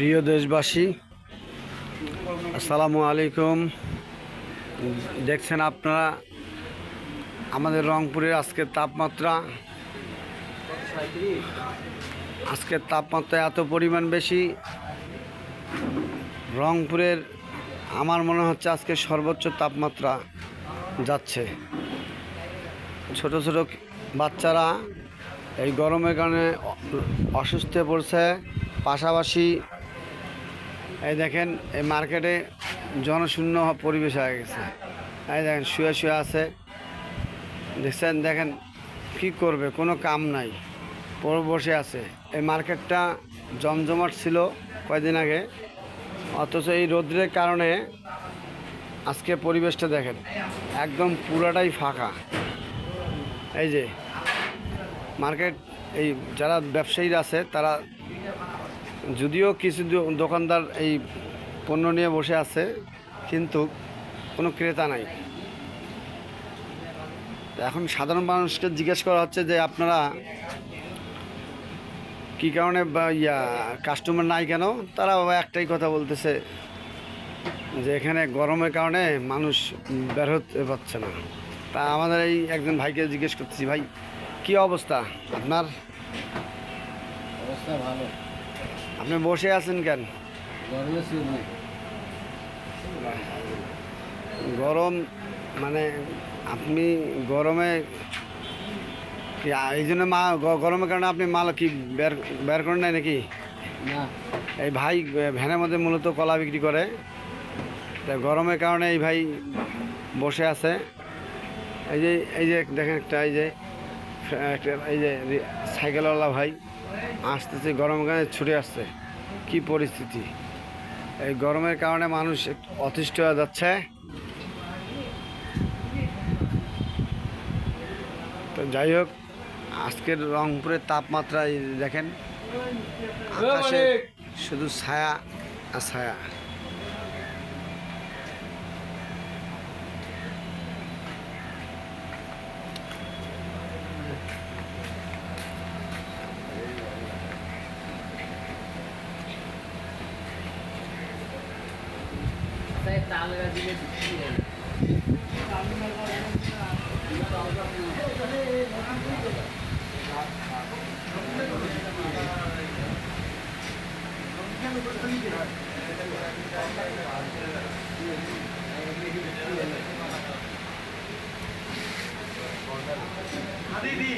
প্রিয় দেশবাসী, আসসালামু আলাইকুম। দেখছেন আপনারা আমাদের রংপুরের আজকের তাপমাত্রা এত পরিমাণ বেশি। রংপুরের আমার মনে হচ্ছে আজকে সর্বোচ্চ তাপমাত্রা যাচ্ছে। ছোট ছোট বাচ্চারা এই গরমের কারণে অসুস্থ হয়ে পড়ছে। পাশাপাশি এই দেখেন, এই মার্কেটে জনশূন্য পরিবেশ হয়ে গেছে। এই দেখেন শুয়ে শুয়ে আছে, দেখেন কী করবে, কোনো কাম নাই, বসে আছে। এই মার্কেটটা জমজমাট ছিল কয়েকদিন আগে, অথচ এই রৌদ্রের কারণে আজকে পরিবেশটা দেখেন একদম পুরাটাই ফাঁকা। এই যে মার্কেট, এই যারা ব্যবসায়ীরা আছে তারা যদিও কিছু দোকানদার এই পণ্য নিয়ে বসে আছে, কিন্তু কোনো ক্রেতা নাই। এখন সাধারণ মানুষকে জিজ্ঞেস করা হচ্ছে যে আপনারা কী কারণে কাস্টমার নাই কেন? তারা একটাই কথা বলতেছে যে এখানে গরমের কারণে মানুষ বের হতে পারছে না। তা আমাদের এই একজন ভাইকে জিজ্ঞেস করতেছি, ভাই কি অবস্থা আপনার? অবস্থা ভালো। আপনি বসে আছেন কেন? গরম মানে আপনি গরমে এই জন্য গরমের কারণে আপনি মাল কি বের করেন নাই নাকি? না, এই ভাই ভ্যানের মধ্যে মূলত কলা বিক্রি করে, তা গরমের কারণে এই ভাই বসে আছে। এই যে দেখেন একটা এই যে সাইকেলওয়ালা ভাই আসতেছে, গরমের কারণে ছুটে আসছে। কি পরিস্থিতি! এই গরমের কারণে মানুষ অতিষ্ঠ হয়ে যাচ্ছে। তো যাই হোক, আজকের রংপুরের তাপমাত্রা দেখেন, আকাশে শুধু ছায়া আর ছায়া। তালগা দিলে দিদি